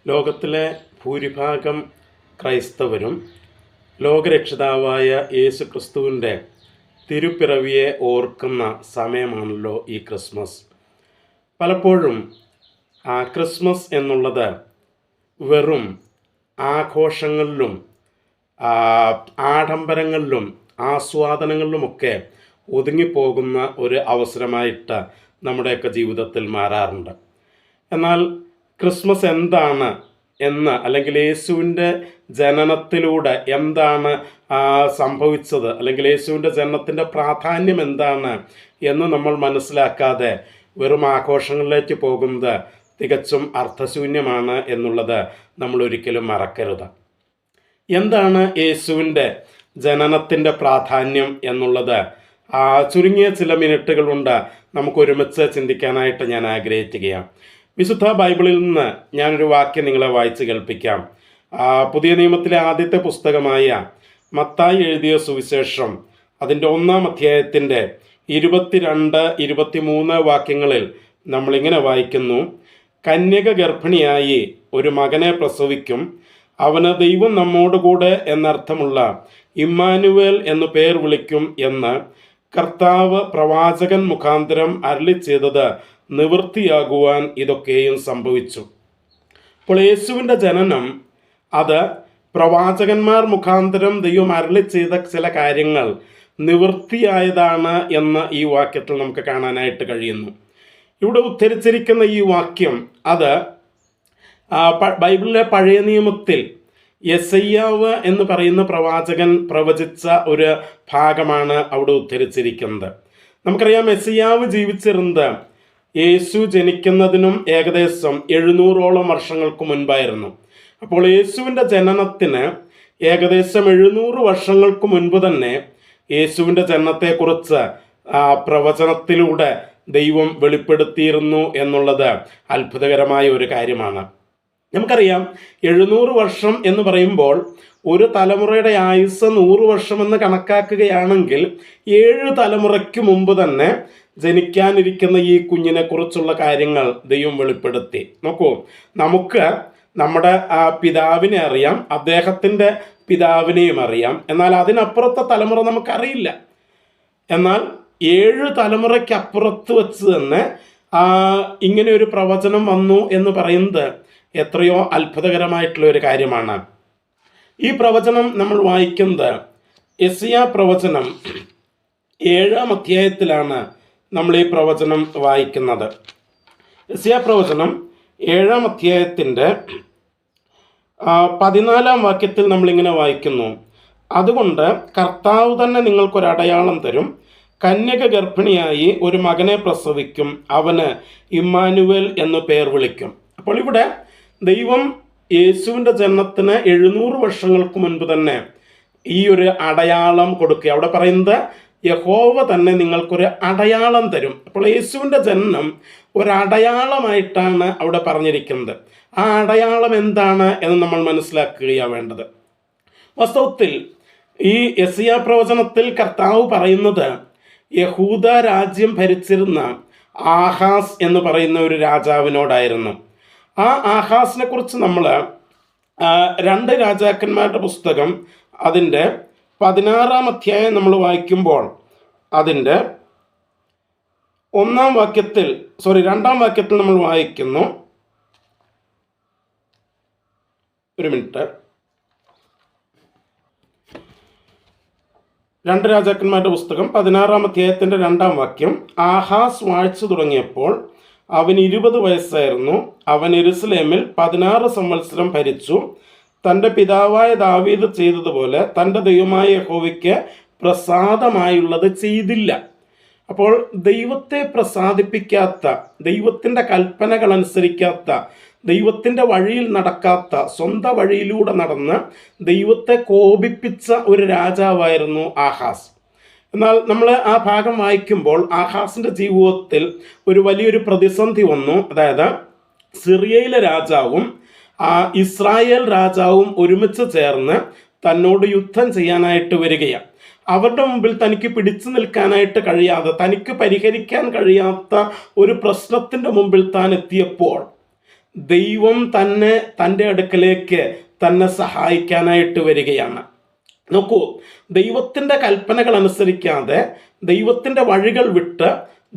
ലോകത്തിലെ ഭൂരിഭാഗം ക്രൈസ്തവരും ലോകരക്ഷിതാവായ യേശു ക്രിസ്തുവിൻ്റെ തിരുപ്പിറവിയെ ഓർക്കുന്ന സമയമാണല്ലോ ഈ ക്രിസ്മസ്. പലപ്പോഴും ക്രിസ്മസ് എന്നുള്ളത് വെറും ആഘോഷങ്ങളിലും ആഡംബരങ്ങളിലും ആസ്വാദനങ്ങളിലുമൊക്കെ ഒതുങ്ങിപ്പോകുന്ന ഒരു അവസരമായിട്ട് നമ്മുടെയൊക്കെ ജീവിതത്തിൽ മാറാറുണ്ട്. എന്നാൽ ക്രിസ്മസ് എന്താണ് എന്ന്, അല്ലെങ്കിൽ യേശുവിൻ്റെ ജനനത്തിലൂടെ എന്താണ് സംഭവിച്ചത്, അല്ലെങ്കിൽ യേശുവിൻ്റെ ജനനത്തിൻ്റെ പ്രാധാന്യം എന്താണ് എന്ന് നമ്മൾ മനസ്സിലാക്കാതെ വെറും ആഘോഷങ്ങളിലേക്ക് പോകുന്നത് തികച്ചും അർത്ഥശൂന്യമാണ് എന്നുള്ളത് നമ്മൾ ഒരിക്കലും മറക്കരുത്. എന്താണ് യേശുവിൻ്റെ ജനനത്തിൻ്റെ പ്രാധാന്യം എന്നുള്ളത് ചുരുങ്ങിയ ചില മിനിറ്റുകൾ കൊണ്ട് നമുക്ക് ഒരുമിച്ച് ചിന്തിക്കാനായിട്ട് ഞാൻ ആഗ്രഹിക്കുകയാണ്. വിശുദ്ധ ബൈബിളിൽ നിന്ന് ഞാനൊരു വാക്യം നിങ്ങളെ വായിച്ച് കേൾപ്പിക്കാം. പുതിയ നിയമത്തിലെ ആദ്യത്തെ പുസ്തകമായ മത്തായി എഴുതിയ സുവിശേഷം അതിൻ്റെ 1-ാം അധ്യായത്തിൻ്റെ 22-23 വാക്യങ്ങളിൽ നമ്മളിങ്ങനെ വായിക്കുന്നു: കന്യക ഗർഭിണിയായി ഒരു മകനെ പ്രസവിക്കും, അവന് ദൈവം നമ്മോടുകൂടെ എന്നർത്ഥമുള്ള ഇമ്മാനുവേൽ എന്നു പേർ വിളിക്കും എന്ന് കർത്താവ് പ്രവാചകൻ മുഖാന്തരം അരുളി ചെയ്തത് നിവൃത്തിയാകുവാൻ ഇതൊക്കെയും സംഭവിച്ചു. അപ്പോൾ യേശുവിൻ്റെ ജനനം അത് പ്രവാചകന്മാർ മുഖാന്തരം ദൈവം അരുളി ചെയ്ത ചില കാര്യങ്ങൾ നിവൃത്തിയായതാണ് എന്ന് ഈ വാക്യത്തിൽ നമുക്ക് കാണാനായിട്ട് കഴിയുന്നു. ഇവിടെ ഉദ്ധരിച്ചിരിക്കുന്ന ഈ വാക്യം അത് ബൈബിളിലെ പഴയ നിയമത്തിൽ യെശയ്യാവ് എന്ന് പറയുന്ന പ്രവാചകൻ പ്രവചിച്ച ഒരു ഭാഗമാണ് അവിടെ ഉദ്ധരിച്ചിരിക്കുന്നത്. നമുക്കറിയാം, യെശയ്യാവ് ജീവിച്ചിരുന്നത് യേശു ജനിക്കുന്നതിനും ഏകദേശം 700ഓളം വർഷങ്ങൾക്ക് മുൻപായിരുന്നു. അപ്പോൾ യേശുവിൻ്റെ ജനനത്തിന് ഏകദേശം 700 വർഷങ്ങൾക്ക് മുൻപ് തന്നെ യേശുവിൻ്റെ ജനനത്തെക്കുറിച്ച് പ്രവചനത്തിലൂടെ ദൈവം വെളിപ്പെടുത്തിയിരുന്നു എന്നുള്ളത് അത്ഭുതകരമായ ഒരു കാര്യമാണ്. നമുക്കറിയാം, 700 വർഷം എന്ന് പറയുമ്പോൾ ഒരു തലമുറയുടെ ആയുസ് 100 വർഷമെന്ന് കണക്കാക്കുകയാണെങ്കിൽ 7 തലമുറയ്ക്ക് മുമ്പ് തന്നെ ജനിക്കാനിരിക്കുന്ന ഈ കുഞ്ഞിനെ കുറിച്ചുള്ള കാര്യങ്ങൾ ദൈവം വെളിപ്പെടുത്തി. നോക്കൂ, നമുക്ക് നമ്മുടെ പിതാവിനെ അറിയാം, അദ്ദേഹത്തിൻ്റെ പിതാവിനെയും അറിയാം, എന്നാൽ അതിനപ്പുറത്തെ തലമുറ നമുക്കറിയില്ല. എന്നാൽ 7 തലമുറയ്ക്കപ്പുറത്ത് വെച്ച് തന്നെ ഇങ്ങനെ ഒരു പ്രവചനം വന്നു എന്ന് പറയുന്നത് എത്രയോ അത്ഭുതകരമായിട്ടുള്ള ഒരു കാര്യമാണ്. ഈ പ്രവചനം നമ്മൾ വായിക്കുന്നത് യെശയ്യാ പ്രവചനം 7-ാം അധ്യായത്തിലാണ് നമ്മൾ ഈ പ്രവചനം വായിക്കുന്നത്. യെശയ്യാ പ്രവചനം 7-ാം അധ്യായത്തിൻ്റെ 14-ാം വാക്യത്തിൽ നമ്മളിങ്ങനെ വായിക്കുന്നു: അതുകൊണ്ട് കർത്താവ് തന്നെ നിങ്ങൾക്കൊരടയാളം തരും, കന്യക ഗർഭിണിയായി ഒരു മകനെ പ്രസവിക്കും, അവന് ഇമ്മാനുവേൽ എന്ന് പേർ വിളിക്കും. അപ്പോൾ ഇവിടെ ദൈവം യേശുവിൻ്റെ ജനനത്തിന് 700 വർഷങ്ങൾക്ക് മുൻപ് തന്നെ ഈ ഒരു അടയാളം കൊടുക്കുക. അവിടെ പറയുന്നത് യഹോവ തന്നെ നിങ്ങൾക്കൊരു അടയാളം തരും. അപ്പോൾ യേശുവിൻ്റെ ജനനം ഒരടയാളമായിട്ടാണ് അവിടെ പറഞ്ഞിരിക്കുന്നത്. ആ അടയാളം എന്താണ് എന്ന് നമ്മൾ മനസ്സിലാക്കുകയാണ് വേണ്ടത്. വാസ്തവത്തിൽ ഈ യെശയ്യാ പ്രവചനത്തിൽ കർത്താവ് പറയുന്നത് യഹൂദ രാജ്യം ഭരിച്ചിരുന്ന ആഹാസ് എന്ന് പറയുന്ന ഒരു രാജാവിനോടായിരുന്നു. ആ ആഹാസിനെ കുറിച്ച് നമ്മൾ 2 രാജാക്കന്മാരുടെ പുസ്തകം അതിൻ്റെ 16-ാം അധ്യായം നമ്മൾ വായിക്കുമ്പോൾ അതിൻ്റെ 2-ാം വാക്യത്തിൽ നമ്മൾ വായിക്കുന്നു. ഒരു മിനിറ്റ്. 2 രാജാക്കന്മാരുടെ പുസ്തകം 16-ാം അധ്യായത്തിൻ്റെ 2-ാം വാക്യം: ആഹാസ് വാഴ്ച തുടങ്ങിയപ്പോൾ അവന് 20 വയസ്സായിരുന്നു. അവൻ യെരൂശലേമിൽ 16 സംവത്സരം ഭരിച്ചു. തൻ്റെ പിതാവായ ദാവീദ് ചെയ്തതുപോലെ തൻ്റെ ദൈവമായ യഹോവയ്ക്ക് പ്രസാദമായുള്ളത് ചെയ്തില്ല. അപ്പോൾ ദൈവത്തെ പ്രസാദിപ്പിക്കാത്ത, ദൈവത്തിൻ്റെ കൽപ്പനകൾ അനുസരിക്കാത്ത, ദൈവത്തിൻ്റെ വഴിയിൽ നടക്കാത്ത, സ്വന്തം വഴിയിലൂടെ നടന്ന് ദൈവത്തെ കോപിപ്പിച്ച ഒരു രാജാവായിരുന്നു ആഹാസ്. എന്നാൽ നമ്മൾ ആ ഭാഗം വായിക്കുമ്പോൾ ആഹാസിൻ്റെ ജീവിതത്തിൽ ഒരു വലിയൊരു പ്രതിസന്ധി വന്നു. അതായത് സിറിയയിലെ രാജാവും ഇസ്രായേൽ രാജാവും ഒരുമിച്ച് ചേർന്ന് തന്നോട് യുദ്ധം ചെയ്യാനായിട്ട് വരികയാണ്. അവരുടെ മുമ്പിൽ തനിക്ക് പിടിച്ചു നിൽക്കാനായിട്ട് കഴിയാതെ, തനിക്ക് പരിഹരിക്കാൻ കഴിയാത്ത ഒരു പ്രശ്നത്തിൻ്റെ മുമ്പിൽ താൻ എത്തിയപ്പോൾ ദൈവം തന്നെ തൻ്റെ അടുക്കലേക്ക് തന്നെ സഹായിക്കാനായിട്ട് വരികയാണ്. നോക്കൂ, ദൈവത്തിൻ്റെ കൽപ്പനകൾ അനുസരിക്കാതെ ദൈവത്തിൻ്റെ വഴികൾ വിട്ട്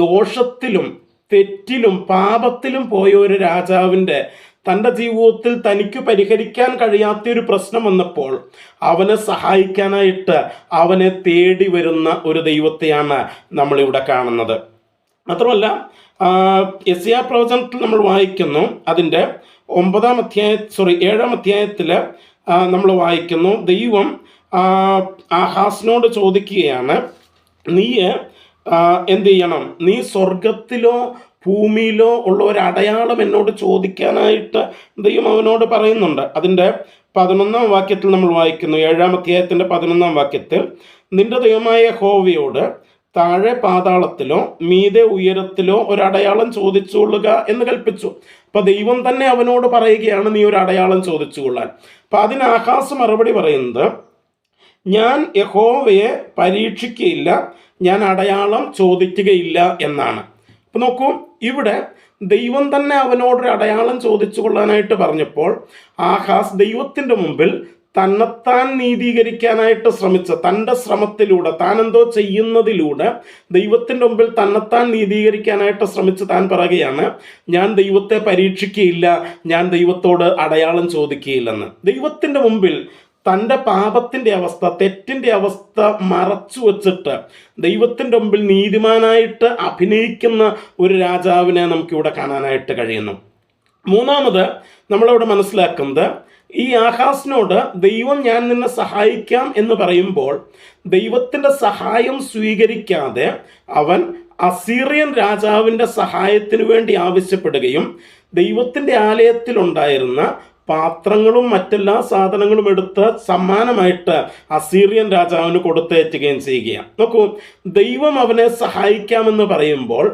ദോഷത്തിലും തെറ്റിലും പാപത്തിലും പോയ ഒരു രാജാവിൻ്റെ തൻ്റെ ജീവിതത്തിൽ തനിക്ക് പരിഹരിക്കാൻ കഴിയാത്തൊരു പ്രശ്നം വന്നപ്പോൾ അവനെ സഹായിക്കാനായിട്ട് അവനെ തേടി വരുന്ന ഒരു ദൈവത്തെയാണ് നമ്മളിവിടെ കാണുന്നത്. മാത്രമല്ല, യെശയ്യാ പ്രവചനത്തിൽ നമ്മൾ വായിക്കുന്നു, അതിൻ്റെ 7-ാം അധ്യായത്തിൽ നമ്മൾ വായിക്കുന്നു, ദൈവം ആഹാസിനോട് ചോദിക്കുകയാണ്, നീ എന്ത് ചെയ്യണം, നീ സ്വർഗത്തിലോ ഭൂമിയിലോ ഉള്ള ഒരു അടയാളം എന്നോട് ചോദിക്കാനായിട്ട് ദൈവം അവനോട് പറയുന്നുണ്ട്. അതിൻ്റെ 11-ാം വാക്യത്തിൽ നമ്മൾ വായിക്കുന്നു, 7-ാം അധ്യായത്തിൻ്റെ 11-ാം വാക്യത്തിൽ, നിന്റെ ദൈവമായ യഹോവയോട് താഴെ പാതാളത്തിലോ മീതെ ഉയരത്തിലോ ഒരടയാളം ചോദിച്ചുകൊള്ളുക എന്ന് കൽപ്പിച്ചു. അപ്പൊ ദൈവം തന്നെ അവനോട് പറയുകയാണ്, നീ ഒരു അടയാളം ചോദിച്ചുകൊള്ളാൻ. അപ്പൊ അതിന് ആഹാസ് മറുപടി പറയുന്നത്, ഞാൻ യഹോവയെ പരീക്ഷിക്കുകയില്ല, ഞാൻ അടയാളം ചോദിക്കുകയില്ല എന്നാണ്. അപ്പൊ നോക്കൂ, ഇവിടെ ദൈവം തന്നെ അവനോടൊരു അടയാളം ചോദിച്ചു കൊള്ളാനായിട്ട് പറഞ്ഞപ്പോൾ ആഹാസ് ദൈവത്തിൻ്റെ മുമ്പിൽ തന്നെത്താൻ നീതീകരിക്കാനായിട്ട് ശ്രമിച്ച തൻ്റെ ശ്രമത്തിലൂടെ, താൻ എന്തോ ചെയ്യുന്നതിലൂടെ ദൈവത്തിൻ്റെ മുമ്പിൽ തന്നെത്താൻ നീതീകരിക്കാനായിട്ട് ശ്രമിച്ച് താൻ പറയുകയാണ്, ഞാൻ ദൈവത്തെ പരീക്ഷിക്കുകയില്ല, ഞാൻ ദൈവത്തോട് അടയാളം ചോദിക്കുകയില്ലെന്ന്. ദൈവത്തിൻ്റെ മുമ്പിൽ തൻ്റെ പാപത്തിൻ്റെ അവസ്ഥ, തെറ്റിൻ്റെ അവസ്ഥ മറച്ചു വച്ചിട്ട് ദൈവത്തിൻ്റെ മുമ്പിൽ നീതിമാനായിട്ട് അഭിനയിക്കുന്ന ഒരു രാജാവിനെ നമുക്കിവിടെ കാണാനായിട്ട് കഴിയുന്നു. മൂന്നാമത് നമ്മളവിടെ മനസ്സിലാക്കുന്നത്, ഈ ആഹാസിനോട് ദൈവം ഞാൻ നിന്നെ സഹായിക്കാം എന്ന് പറയുമ്പോൾ ദൈവത്തിൻ്റെ സഹായം സ്വീകരിക്കാതെ അവൻ അസീറിയൻ രാജാവിൻ്റെ സഹായത്തിന് വേണ്ടി ആവശ്യപ്പെടുകയും ദൈവത്തിൻ്റെ ആലയത്തിലുണ്ടായിരുന്ന പാത്രങ്ങളും മറ്റെല്ലാ സാധനങ്ങളും എടുത്ത് സമ്മാനമായിട്ട് അസീറിയൻ രാജാവിന് കൊടുത്തേറ്റുകയും ചെയ്യുകയാണ്. നോക്കൂ, ദൈവം അവനെ സഹായിക്കാമെന്ന് പറയുമ്പോൾ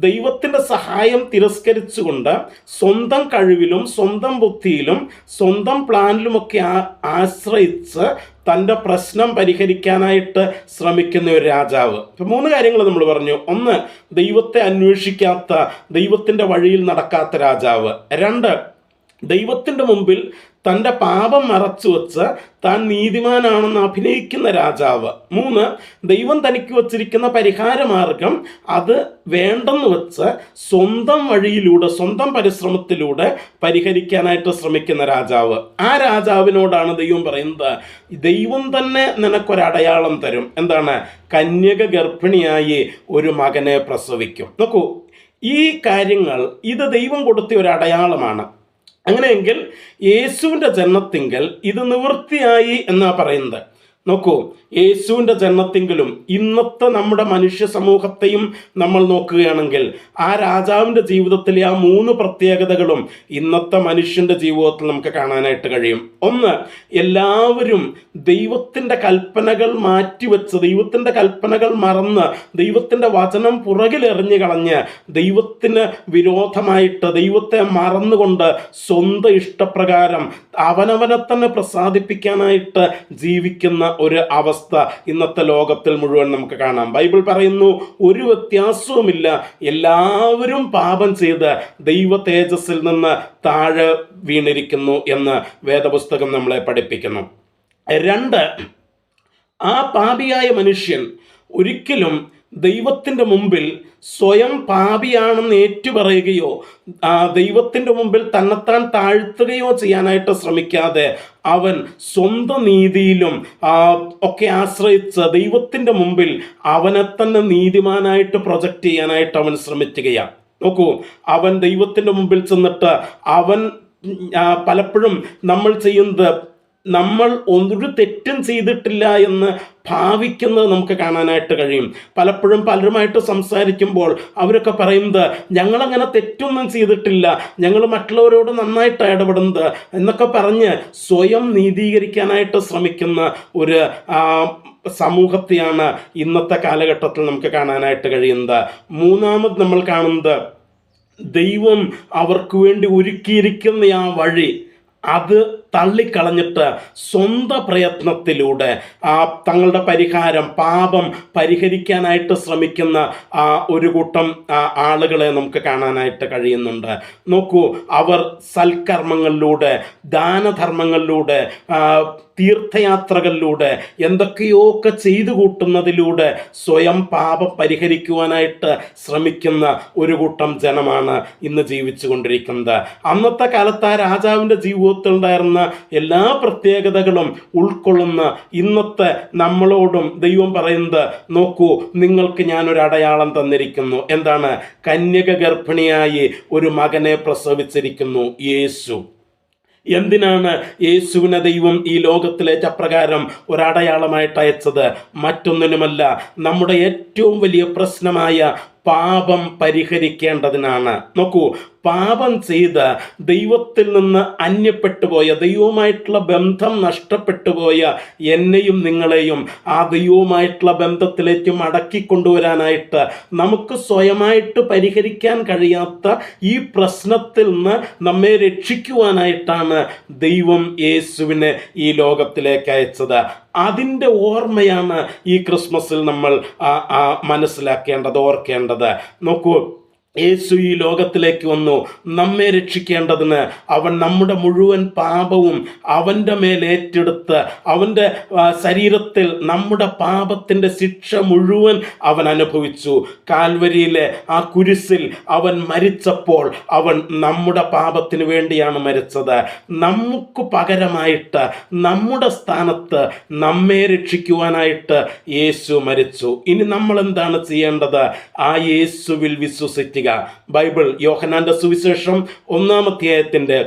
ദൈവത്തിൻ്റെ സഹായം തിരസ്കരിച്ചുകൊണ്ട് സ്വന്തം കഴിവിലും സ്വന്തം ബുദ്ധിയിലും സ്വന്തം പ്ലാനിലുമൊക്കെ ആശ്രയിച്ച് തൻ്റെ പ്രശ്നം പരിഹരിക്കാനായിട്ട് ശ്രമിക്കുന്ന ഒരു രാജാവ്. ഇപ്പം 3 കാര്യങ്ങൾ നമ്മൾ പറഞ്ഞു. 1, ദൈവത്തെ അന്വേഷിക്കാത്ത, ദൈവത്തിൻ്റെ വഴിയിൽ നടക്കാത്ത രാജാവ്. 2, ദൈവത്തിൻ്റെ മുമ്പിൽ തൻ്റെ പാപം മറച്ചു വെച്ച് താൻ നീതിമാനാണെന്ന് അഭിനയിക്കുന്ന രാജാവ്. 3, ദൈവം തനിക്ക് വച്ചിരിക്കുന്ന പരിഹാരമാർഗം അത് വേണ്ടെന്ന് വെച്ച് സ്വന്തം വഴിയിലൂടെ സ്വന്തം പരിശ്രമത്തിലൂടെ പരിഹരിക്കാനായിട്ട് ശ്രമിക്കുന്ന രാജാവ്. ആ രാജാവിനോടാണ് ദൈവം പറയുന്നത്, ദൈവം തന്നെ നിനക്കൊരടയാളം തരും. എന്താണ്? കന്യക ഗർഭിണിയായി ഒരു മകനെ പ്രസവിക്കും. നോക്കൂ, ഈ കാര്യങ്ങൾ ഇത് ദൈവം കൊടുത്ത ഒരു അടയാളമാണ്. അങ്ങനെയെങ്കിൽ യേശുവിൻ്റെ ജന്മത്തിങ്കൽ ഇത് നിവൃത്തിയായി എന്നാണ് പറയുന്നത്. നോക്കൂ, യേശുവിൻ്റെ ജന്മത്തിങ്കിലും ഇന്നത്തെ നമ്മുടെ മനുഷ്യ സമൂഹത്തെയും നമ്മൾ നോക്കുകയാണെങ്കിൽ ആ രാജാവിൻ്റെ ജീവിതത്തിലെ ആ 3 പ്രത്യേകതകളും ഇന്നത്തെ മനുഷ്യൻ്റെ ജീവിതത്തിൽ നമുക്ക് കാണാനായിട്ട് കഴിയും. 1, എല്ലാവരും ദൈവത്തിൻ്റെ കൽപ്പനകൾ മാറ്റിവെച്ച്, ദൈവത്തിൻ്റെ കൽപ്പനകൾ മറന്ന്, ദൈവത്തിൻ്റെ വചനം പുറകിലെറിഞ്ഞു കളഞ്ഞ് ദൈവത്തിന് വിരോധമായിട്ട് ദൈവത്തെ മറന്നുകൊണ്ട് സ്വന്തം ഇഷ്ടപ്രകാരം അവനവനെ തന്നെ പ്രസാദിപ്പിക്കാനായിട്ട് ജീവിക്കുന്ന ഒരു അവസ്ഥ ഇന്നത്തെ ലോകത്തിൽ മുഴുവൻ നമുക്ക് കാണാം. ബൈബിൾ പറയുന്നു, ഒരു വ്യത്യാസവുമില്ല, എല്ലാവരും പാപം ചെയ്ത് ദൈവ തേജസ്സിൽ നിന്ന് താഴെ വീണിരിക്കുന്നു എന്ന് വേദപുസ്തകം നമ്മളെ പഠിപ്പിക്കുന്നു. 2, ആ പാപിയായ മനുഷ്യൻ ഒരിക്കലും ദൈവത്തിൻ്റെ മുമ്പിൽ സ്വയം പാപിയാണെന്ന് ഏറ്റുപറയുകയോ ദൈവത്തിൻ്റെ മുമ്പിൽ തന്നെത്താൻ താഴ്ത്തുകയോ ചെയ്യാനായിട്ട് ശ്രമിക്കാതെ അവൻ സ്വന്തം നീതിയിലും ഒക്കെ ആശ്രയിച്ച് ദൈവത്തിൻ്റെ മുമ്പിൽ അവനെ തന്നെ നീതിമാനായിട്ട് പ്രൊജക്റ്റ് ചെയ്യാനായിട്ട് അവൻ ശ്രമിക്കുകയാണ്. നോക്കൂ, അവൻ ദൈവത്തിൻ്റെ മുമ്പിൽ ചെന്നിട്ട് അവൻ പലപ്പോഴും നമ്മൾ ചെയ്യുന്നത്, നമ്മൾ ഒരു തെറ്റും ചെയ്തിട്ടില്ല എന്ന് ഭാവിക്കുന്നത് നമുക്ക് കാണാനായിട്ട് കഴിയും. പലപ്പോഴും പലരുമായിട്ട് സംസാരിക്കുമ്പോൾ അവരൊക്കെ പറയുന്നത്, ഞങ്ങളങ്ങനെ തെറ്റൊന്നും ചെയ്തിട്ടില്ല, ഞങ്ങൾ മറ്റുള്ളവരോട് നന്നായിട്ട് ഇടപെടുന്നത് എന്നൊക്കെ പറഞ്ഞ് സ്വയം നീതീകരിക്കാനായിട്ട് ശ്രമിക്കുന്ന ഒരു സമൂഹത്തെയാണ് ഇന്നത്തെ കാലഘട്ടത്തിൽ നമുക്ക് കാണാനായിട്ട് കഴിയുന്നത്. 3 നമ്മൾ കാണുന്നത്, ദൈവം അവർക്ക് വേണ്ടി ഒരുക്കിയിരിക്കുന്ന ആ വഴി, അത് തള്ളിക്കളഞ്ഞിട്ട് സ്വന്തം പ്രയത്നത്തിലൂടെ തങ്ങളുടെ പരിഹാരം, പാപം പരിഹരിക്കാനായിട്ട് ശ്രമിക്കുന്ന ഒരു കൂട്ടം ആളുകളെ നമുക്ക് കാണാനായിട്ട് കഴിയുന്നുണ്ട്. നോക്കൂ, അവർ സൽക്കർമ്മങ്ങളിലൂടെ, ദാനധർമ്മങ്ങളിലൂടെ, തീർത്ഥയാത്രകളിലൂടെ, എന്തൊക്കെയൊക്കെ ചെയ്തു കൂട്ടുന്നതിലൂടെ സ്വയം പാപം പരിഹരിക്കുവാനായിട്ട് ശ്രമിക്കുന്ന ഒരു കൂട്ടം ജനമാണ് ഇന്ന് ജീവിച്ചു കൊണ്ടിരിക്കുന്നത്. അന്നത്തെ കാലത്ത് ആ രാജാവിൻ്റെ ജീവിതത്തിൽ ഉണ്ടായിരുന്ന എല്ലാ പ്രത്യേകതകളും ഉൾക്കൊള്ളുന്ന ഇന്നത്തെ നമ്മളോടും ദൈവം പറയുന്നത്, നോക്കൂ, നിങ്ങൾക്ക് ഞാനൊരു അടയാളം തന്നിരിക്കുന്നു. എന്താണ്? കന്യക ഗർഭിണിയായി ഒരു മകനെ പ്രസവിച്ചിരിക്കുന്നു, യേശു. എന്തിനാണ് യേശുവിനെ ദൈവം ഈ ലോകത്തിലേക്ക് അപ്രകാരം ഒരടയാളമായിട്ട് അയച്ചത്? മറ്റൊന്നിനുമല്ല, നമ്മുടെ ഏറ്റവും വലിയ പ്രശ്നമായ പാപം പരിഹരിക്കേണ്ടതിനാണ്. നോക്കൂ, പാപം ചെയ്ത് ദൈവത്തിൽ നിന്ന് അന്യപ്പെട്ടുപോയ, ദൈവവുമായിട്ടുള്ള ബന്ധം നഷ്ടപ്പെട്ടുപോയ എന്നെയും നിങ്ങളെയും ആ ദൈവവുമായിട്ടുള്ള ബന്ധത്തിലേക്ക് മടക്കിക്കൊണ്ടുവരാനായിട്ട്, നമുക്ക് സ്വയമായിട്ട് പരിഹരിക്കാൻ കഴിയാത്ത ഈ പ്രശ്നത്തിൽ നിന്ന് നമ്മെ രക്ഷിക്കുവാനായിട്ടാണ് ദൈവം യേശുവിനെ ഈ ലോകത്തിലേക്ക് അയച്ചത്. അതിൻ്റെ ഓർമ്മയാണ് ഈ ക്രിസ്മസിൽ നമ്മൾ മനസ്സിലാക്കേണ്ടത്, ഓർക്കേണ്ടത്. നോക്കൂ, യേശു ഈ ലോകത്തിലേക്ക് വന്നു നമ്മെ രക്ഷിക്കേണ്ടതിന്. അവൻ നമ്മുടെ മുഴുവൻ പാപവും അവൻ്റെ മേൽ ഏറ്റെടുത്ത് അവൻ്റെ ശരീരത്തിൽ നമ്മുടെ പാപത്തിൻ്റെ ശിക്ഷ മുഴുവൻ അവൻ അനുഭവിച്ചു. കാൽവരിയിലെ ആ കുരിശിൽ അവൻ മരിച്ചപ്പോൾ അവൻ നമ്മുടെ പാപത്തിന് വേണ്ടിയാണ് മരിച്ചത്. നമുക്ക് പകരമായിട്ട്, നമ്മുടെ സ്ഥാനത്ത് നമ്മെ രക്ഷിക്കുവാനായിട്ട് യേശു മരിച്ചു. ഇനി നമ്മൾ എന്താണ് ചെയ്യേണ്ടത്? ആ യേശുവിൽ വിശ്വസിക്കുക. ബൈബിൾ യോഹന്നാന്റെ സുവിശേഷം 1-ാം അധ്യായത്തിന്റെ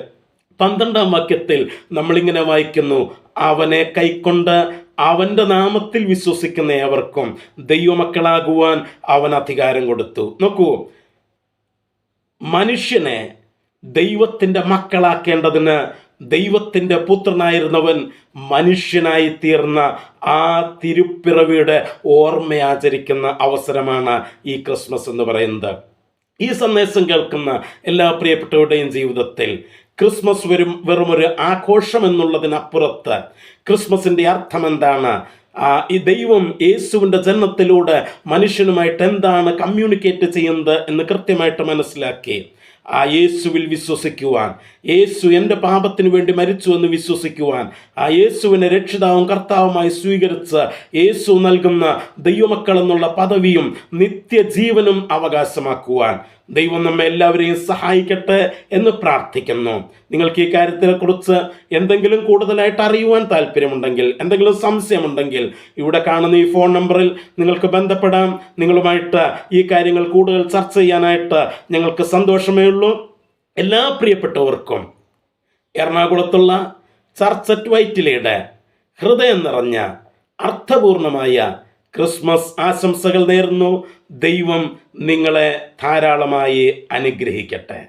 12-ാം വാക്യത്തിൽ നമ്മളിങ്ങനെ വായിക്കുന്നു, അവനെ കൈക്കൊണ്ട് അവൻ്റെ നാമത്തിൽ വിശ്വസിക്കുന്ന ഏവർക്കും ദൈവമക്കളാകുവാൻ അവൻ അധികാരം കൊടുത്തു. നോക്കൂ, മനുഷ്യനെ ദൈവത്തിൻ്റെ മക്കളാക്കേണ്ടതിന് ദൈവത്തിൻ്റെ പുത്രനായിരുന്നവൻ മനുഷ്യനായി തീർന്ന ആ തിരുപ്പിറവിയുടെ ഓർമ്മ ആചരിക്കുന്ന അവസരമാണ് ഈ ക്രിസ്മസ് എന്ന് പറയുന്നത്. ഈ സന്ദേശം കേൾക്കുന്ന എല്ലാ പ്രിയപ്പെട്ടവരുടെയും ജീവിതത്തിൽ ക്രിസ്മസ് വെറുമൊരു ആഘോഷം എന്നുള്ളതിനപ്പുറത്ത് ക്രിസ്മസിൻ്റെ അർത്ഥം എന്താണ്? ഈ ദൈവം യേശുവിൻ്റെ ജനനത്തിലൂടെ മനുഷ്യനുമായിട്ട് എന്താണ് കമ്മ്യൂണിക്കേറ്റ് ചെയ്യുന്നത് എന്ന് കൃത്യമായിട്ട് മനസ്സിലാക്കി ആ യേശുവിൽ വിശ്വസിക്കുവാൻ, യേശു എൻ്റെ പാപത്തിന് വേണ്ടി മരിച്ചു എന്ന് വിശ്വസിക്കുവാൻ, ആ യേശുവിനെ രക്ഷിതാവും കർത്താവുമായി സ്വീകരിച്ച് യേശു നൽകുന്ന ദൈവമക്കൾ എന്നുള്ള പദവിയും നിത്യജീവനും അവകാശമാക്കുവാൻ ദൈവം നമ്മെ എല്ലാവരെയും സഹായിക്കട്ടെ എന്ന് പ്രാർത്ഥിക്കുന്നു. നിങ്ങൾക്ക് ഈ കാര്യത്തിനെക്കുറിച്ച് എന്തെങ്കിലും കൂടുതലായിട്ട് അറിയുവാൻ താല്പര്യമുണ്ടെങ്കിൽ, എന്തെങ്കിലും സംശയമുണ്ടെങ്കിൽ, ഇവിടെ കാണുന്ന ഈ ഫോൺ നമ്പറിൽ നിങ്ങൾക്ക് ബന്ധപ്പെടാം. നിങ്ങളുമായിട്ട് ഈ കാര്യങ്ങൾ കൂടുതൽ ചർച്ച ചെയ്യാനായിട്ട് ഞങ്ങൾക്ക് സന്തോഷമേ ഉള്ളൂ. എല്ലാ പ്രിയപ്പെട്ടവർക്കും എറണാകുളത്തുള്ള ചർച്ച് അറ്റ് വൈറ്റിലയുടെ ഹൃദയം നിറഞ്ഞ അർത്ഥപൂർണമായ ക്രിസ്മസ് ആശംസകൾ നേരുന്നു. ദൈവം നിങ്ങളെ ധാരാളമായി അനുഗ്രഹിക്കട്ടെ.